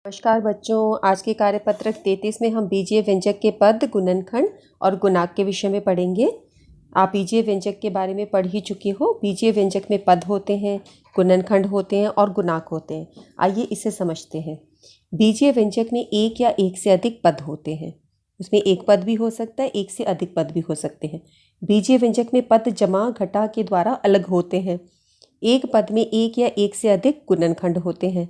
नमस्कार बच्चों, आज के कार्यपत्रक 33 में हम बीजीय व्यंजक के पद, गुणनखंड और गुणांक के विषय में पढ़ेंगे। आप बीजीय व्यंजक के बारे में पढ़ ही चुके हो। बीजीय व्यंजक में पद होते हैं, गुणनखंड होते हैं और गुणांक होते हैं। आइए इसे समझते हैं। बीजीय व्यंजक में एक या एक से अधिक पद होते हैं। उसमें एक पद भी हो सकता है, एक से अधिक पद भी हो सकते हैं। बीजीय व्यंजक में पद जमा घटा के द्वारा अलग होते हैं। एक पद में एक या एक से अधिक गुणनखंड होते हैं।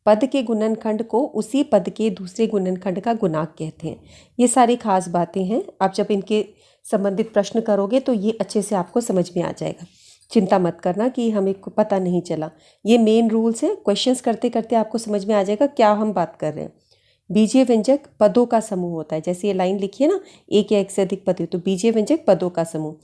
पद के गुणनखंड को उसी पद के दूसरे गुणनखंड का गुणांक कहते हैं। ये सारी खास बातें हैं। आप जब इनके संबंधित प्रश्न करोगे तो ये अच्छे से आपको समझ में आ जाएगा। चिंता मत करना कि हमें पता नहीं चला। ये मेन रूल्स हैं। क्वेश्चंस करते करते आपको समझ में आ जाएगा क्या हम बात कर रहे हैं। बीजीय व्यंजक पदों का समूह होता है। जैसे ये लाइन लिखी है ना, एक या एक से अधिक पद, तो बीजीय व्यंजक पदों का समूह।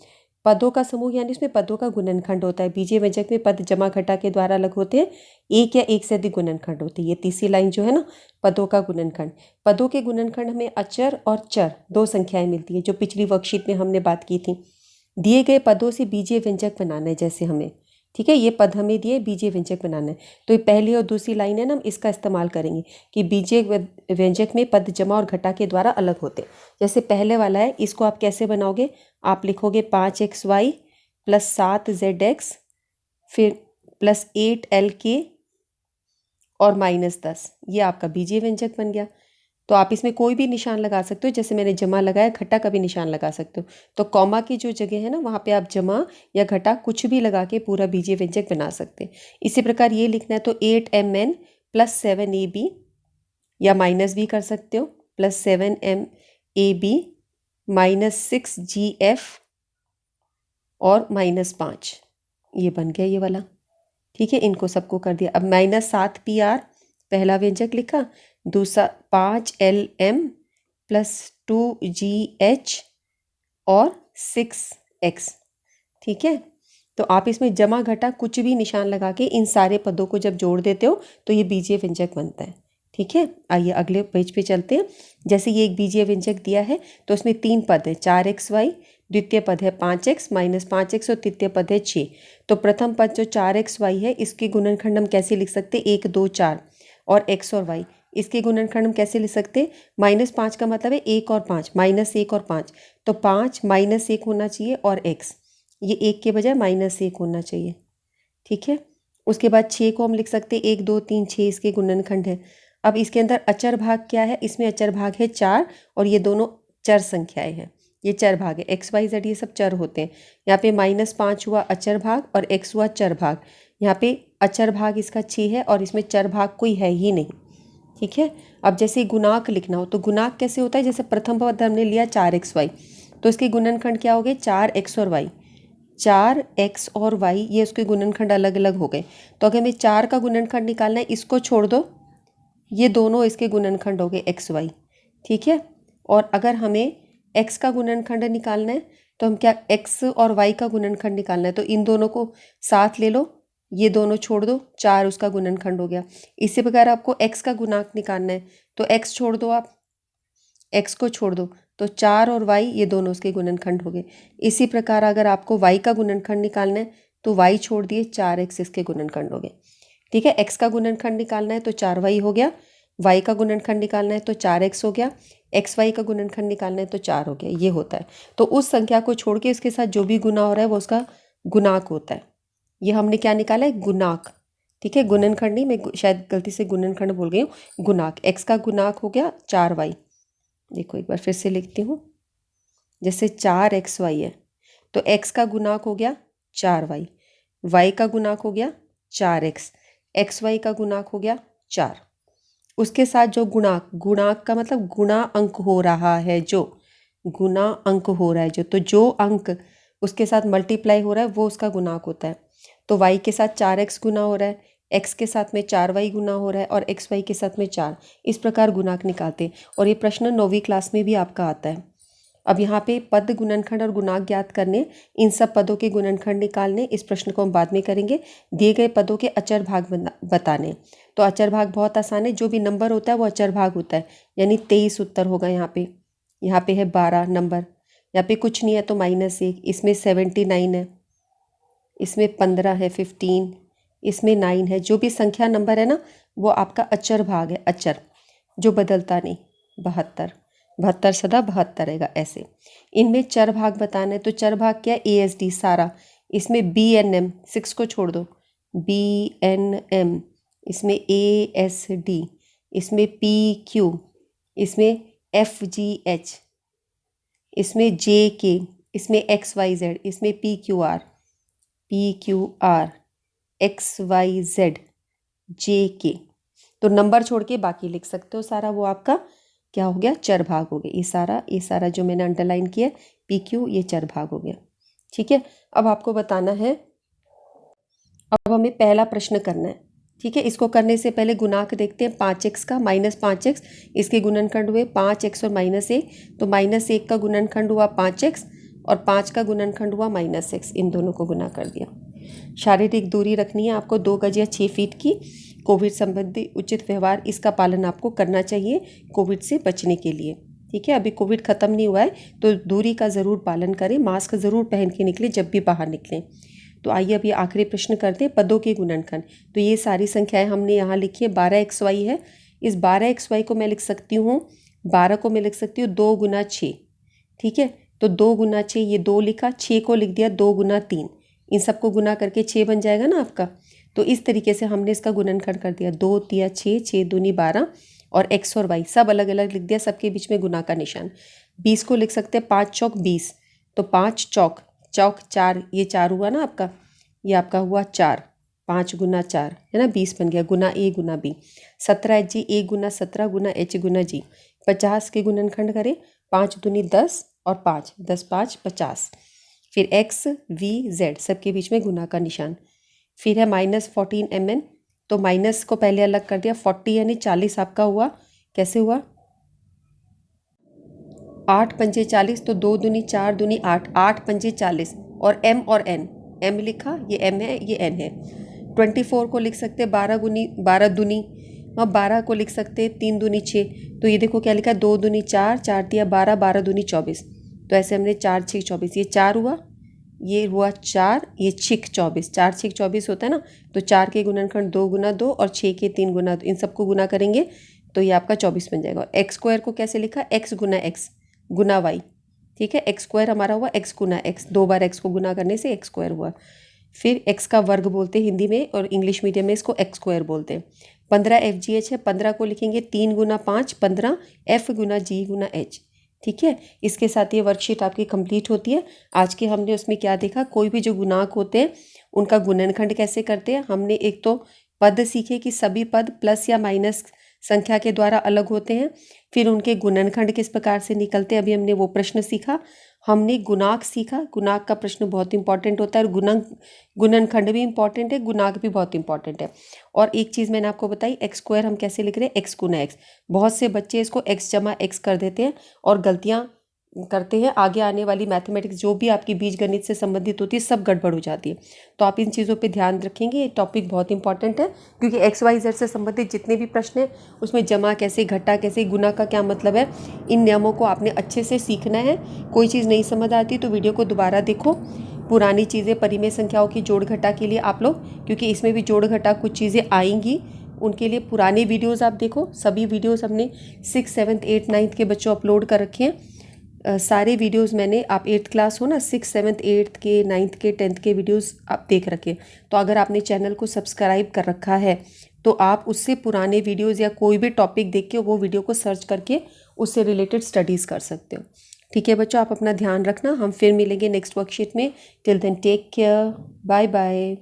पदों का समूह यानी इसमें पदों का गुणनखंड होता है। बीजीय व्यंजक में पद जमा घटा के द्वारा अलग होते हैं। एक या एक से अधिक गुणनखंड होते हैं। ये तीसरी लाइन जो है ना, पदों का गुणनखंड। पदों के गुणनखंड में अचर और चर दो संख्याएं मिलती है, जो पिछली वर्कशीट में हमने बात की थी। दिए गए पदों से बीजीय व्यंजक बनाना है। जैसे हमें, ठीक है, ये पद हमें दिए, बीजीय व्यंजक बनाना है। तो ये पहली और दूसरी लाइन है ना, हम इसका इस्तेमाल करेंगे कि बीजीय व्यंजक में पद जमा और घटा के द्वारा अलग होते हैं। जैसे पहले वाला है, इसको आप कैसे बनाओगे? आप लिखोगे 5xy प्लस 7zx फिर प्लस 8lk और -10। ये आपका बीजीय व्यंजक बन गया। तो आप इसमें कोई भी निशान लगा सकते हो। जैसे मैंने जमा लगाया, घटा का भी निशान लगा सकते हो। तो कॉमा की जो जगह है ना, वहाँ पे आप जमा या घटा कुछ भी लगा के पूरा बीजीय व्यंजक बना सकते हैं। इसी प्रकार ये लिखना है तो 8mn प्लस 7ab, या माइनस भी कर सकते हो, प्लस 7mab माइनस 6gf और -5। ये बन गया ये वाला, ठीक है। इनको सबको कर दिया। अब -7pr पहला व्यंजक लिखा, दूसरा 5lm प्लस 2gh और 6x, ठीक है। तो आप इसमें जमा घटा कुछ भी निशान लगा के इन सारे पदों को जब जोड़ देते हो तो ये बीजीय व्यंजक बनता है, ठीक है। आइए अगले पेज पे चलते हैं। जैसे ये एक बीजीय व्यंजक दिया है तो उसमें 3 पद है, 4xy, द्वितीय पद है 5x माइनस 5x और तृतीय पद है 6। तो प्रथम पद जो 4xy है, इसके गुणनखंड हम कैसे लिख सकते हैं? 1 2 4। और x और y, इसके गुणनखंड हम कैसे लिख सकते हैं? -5 का मतलब है 1 और 5, -1 और 5। तो 5 -1 होना चाहिए और x, ये 1 के बजाय -1 होना चाहिए, ठीक है। उसके बाद 6 को हम लिख सकते हैं 1 2 3 6, इसके गुणनखंड है। अब इसके अंदर अचर भाग क्या है? इसमें अचर भाग है 4 और ये दोनों चर संख्याएं हैं। ये चर भाग है, x y z ये सब चर होते हैं। यहाँ पे -5 हुआ अचर भाग और x हुआ चर भाग। यहाँ पे अचर भाग इसका 6 है और इसमें चर भाग कोई है ही नहीं, ठीक है। अब जैसे गुणांक लिखना हो तो गुणांक कैसे होता है? जैसे प्रथम पद हमने लिया 4xy, तो इसके गुणनखंड क्या हो गए? 4x और y। 4x और y ये उसके गुणनखंड अलग अलग हो गए। तो अगर हमें 4 का गुणनखंड निकालना है, इसको छोड़ दो, ये दोनों इसके गुणनखंड हो गए x y, ठीक है। और अगर हमें x का गुणनखंड निकालना है तो हम क्या, x और y का गुणनखंड निकालना है तो इन दोनों को साथ ले लो, ये दोनों छोड़ दो, 4 उसका गुणनखंड हो गया। इसी प्रकार आपको x का गुणांक निकालना है तो x छोड़ दो, आप x को छोड़ दो, तो 4 और y ये दोनों उसके गुणनखंड हो गए। इसी प्रकार अगर आपको y का गुणनखंड निकालना है तो y छोड़ दिए, 4x इसके गुणनखंड हो गए, ठीक है। x का गुणनखंड निकालना है तो 4y हो गया, y का गुणनखंड निकालना है तो 4x हो गया, xy का गुणनखंड निकालना है तो 4 हो गया। ये होता है। तो उस संख्या को छोड़ के उसके साथ जो भी गुना हो रहा है वो उसका गुणांक होता है। ये हमने क्या निकाला है? गुणांक, ठीक है। गुणनखंड नहीं, मैं शायद गलती से गुणनखंड बोल गई हूँ। गुणांक, x का गुणांक हो गया 4y। देखो एक बार फिर से लिखती हूँ। जैसे 4xy है तो x का गुणांक हो गया 4y, y का गुणांक हो गया 4x, xy का गुणांक हो गया 4। उसके साथ जो गुणांक, गुणांक का मतलब गुणा अंक हो रहा है, जो गुणा अंक हो रहा है तो जो अंक उसके साथ मल्टीप्लाई हो रहा है वो उसका गुणांक होता है। तो y के साथ 4x गुना हो रहा है, x के साथ में 4y गुना हो रहा है और xy के साथ में 4। इस प्रकार गुणांक निकालते हैं और ये प्रश्न 9वीं क्लास में भी आपका आता है। अब यहाँ पे पद, गुणनखंड और गुणांक ज्ञात करने, इन सब पदों के गुणनखंड निकालने, इस प्रश्न को हम बाद में करेंगे। दिए गए पदों के अचर भाग बताने। तो अचर भाग बहुत आसान है, जो भी नंबर होता है वो अचर भाग होता है। यानी 23 उत्तर होगा यहाँ पे है 12 नंबर, यहाँ पे कुछ नहीं है तो -1, इसमें 79 है, इसमें 15 है, 15, इसमें 9 है। जो भी संख्या नंबर है ना वो आपका अचर भाग है, अचर। जो बदलता नहीं, 72, 72 सदा 72 रहेगा ऐसे। इनमें चर भाग बताना है, तो चर भाग क्या है, ASD सारा। इसमें BNM 6 को छोड़ दो, BNM, इसमें ASD, इसमें PQ, इसमें FGH, इसमें JK, इसमें XYZ, इसमें PQR, XYZ, JK। तो नंबर छोड़ के बाकी लिख सकते हो सारा, वो आपका क्या हो गया, चर भाग हो गया। ये सारा जो मैंने अंडरलाइन किया PQ, ये चर भाग हो गया। ठीक है, अब आपको बताना है, अब हमें पहला प्रश्न करना है। ठीक है, इसको करने से पहले गुणांक देखते हैं। 5x का -5x, इसके गुणनखंड हुए 5x और -1, तो -1 का गुणनखंड हुआ 5x और 5 का गुणनखंड हुआ -x, इन दोनों को गुना कर दिया। शारीरिक दूरी रखनी है आपको 2 गज या 6 फीट की। कोविड संबंधी उचित व्यवहार, इसका पालन आपको करना चाहिए कोविड से बचने के लिए। ठीक है, अभी कोविड ख़त्म नहीं हुआ है तो दूरी का ज़रूर पालन करें, मास्क ज़रूर पहन के निकलें जब भी बाहर निकलें। तो आइए अभी आखिरी प्रश्न करते हैं, पदों के गुणनखंड। तो ये सारी संख्याएं हमने यहाँ लिखी है, 12xy है। इस 12xy को मैं लिख सकती हूँ, 12 को मैं लिख सकती हूँ 2 गुना 6। ठीक है, तो 2 गुना 6, ये 2 लिखा, 6 को लिख दिया 2 गुना 3। इन सबको गुना करके 6 बन जाएगा ना आपका। तो इस तरीके से हमने इसका गुणनखंड कर दिया, 2 तिया 6, 6 दूनी 12, और x और y सब अलग अलग लिख दिया, सबके बीच में गुना का निशान। 20 को लिख सकते हैं 5 चौक 20, तो 5 चौक, चौक 4, ये 4 हुआ ना आपका, ये आपका हुआ 4, 5 गुना 4 है ना, 20 बन गया, गुना A Guna B। 17 A Guna 17 Guna H Guna G। 50 के गुणनखंड करें, 5 दूनी 10 और 5, 10 5 50। फिर x v z सबके बीच में गुना का निशान। फिर है -14 mn, तो माइनस को पहले अलग कर दिया, 40 यानी 40 आपका हुआ, कैसे हुआ, 8 पंजे 40, तो 2 दूनी 4 दूनी 8, 8 पंजे 40, और m और n, m लिखा, ये m है ये n है। 24 को लिख सकते 12 दूनी, और 12 को लिख सकते 3 दूनी 6, तो ये देखो क्या लिखा, 2 दूनी 4, 4 दिया 12, 12 दूनी 24, तो ऐसे हमने 4 6 24, ये 4 हुआ, ये हुआ 4, ये 6 24, 4 6 24 होता है ना, तो 4 के गुणनखंड 2 गुना 2 और 6 के 3 गुना 2, इन सबको गुना करेंगे तो ये आपका 24 बन जाएगा। एक्स स्क्वायर को कैसे लिखा, x गुना x गुना y। ठीक है, एक्स स्क्वायर हमारा हुआ x गुना x, 2 बार x को गुना करने से x स्क्वायर हुआ। फिर x का वर्ग बोलते हैं हिंदी में, और इंग्लिश मीडियम में इसको x स्क्वायर बोलते हैं। 15 FGH है, 15 को लिखेंगे 3 गुना 5, 15 F गुना G गुना H। ठीक है, इसके साथ ये वर्कशीट आपकी कंप्लीट होती है। आज के हमने उसमें क्या देखा, कोई भी जो गुणांक होते हैं उनका गुणनखंड कैसे करते हैं। हमने एक तो पद सीखे कि सभी पद प्लस या माइनस संख्या के द्वारा अलग होते हैं, फिर उनके गुणनखंड किस प्रकार से निकलते हैं, अभी हमने वो प्रश्न सीखा। हमने गुणांक सीखा, गुणांक का प्रश्न बहुत इंपॉर्टेंट होता है, और गुणनखंड भी इंपॉर्टेंट है, गुणांक भी बहुत इंपॉर्टेंट है। और एक चीज़ मैंने आपको बताई, एक्स स्क्वायर हम कैसे लिख रहे हैं, एक्स गुना एक्स। बहुत से बच्चे इसको एक्स जमा एक्स कर देते हैं और गलतियाँ करते हैं, आगे आने वाली मैथमेटिक्स जो भी आपकी बीज गणित से संबंधित होती है सब गड़बड़ हो जाती है। तो आप इन चीज़ों पे ध्यान रखेंगे, ये टॉपिक बहुत इंपॉर्टेंट है, क्योंकि XYZ से संबंधित जितने भी प्रश्न हैं उसमें जमा कैसे, घटा कैसे, गुना का क्या मतलब है, इन नियमों को आपने अच्छे से सीखना है। कोई चीज़ नहीं समझ आती तो वीडियो को दोबारा देखो। पुरानी चीज़ें, परिमेय संख्याओं की जोड़ घटा के लिए आप लोग, क्योंकि इसमें भी जोड़ घटा कुछ चीज़ें आएंगी, उनके लिए पुराने वीडियोज़ आप देखो। सभी वीडियोज़ हमने 6, 7, 8, 9 के बच्चों अपलोड कर रखे हैं। सारे वीडियोस मैंने, आप 8th क्लास हो ना, 6, 7, 8 के, 9th के, 10th के वीडियोस आप देख रखे। तो अगर आपने चैनल को सब्सक्राइब कर रखा है तो आप उससे पुराने वीडियोस या कोई भी टॉपिक देख के वो वीडियो को सर्च करके उससे रिलेटेड स्टडीज़ कर सकते हो। ठीक है बच्चों, आप अपना ध्यान रखना, हम फिर मिलेंगे नेक्स्ट वर्कशीट में। Till then take care, bye bye.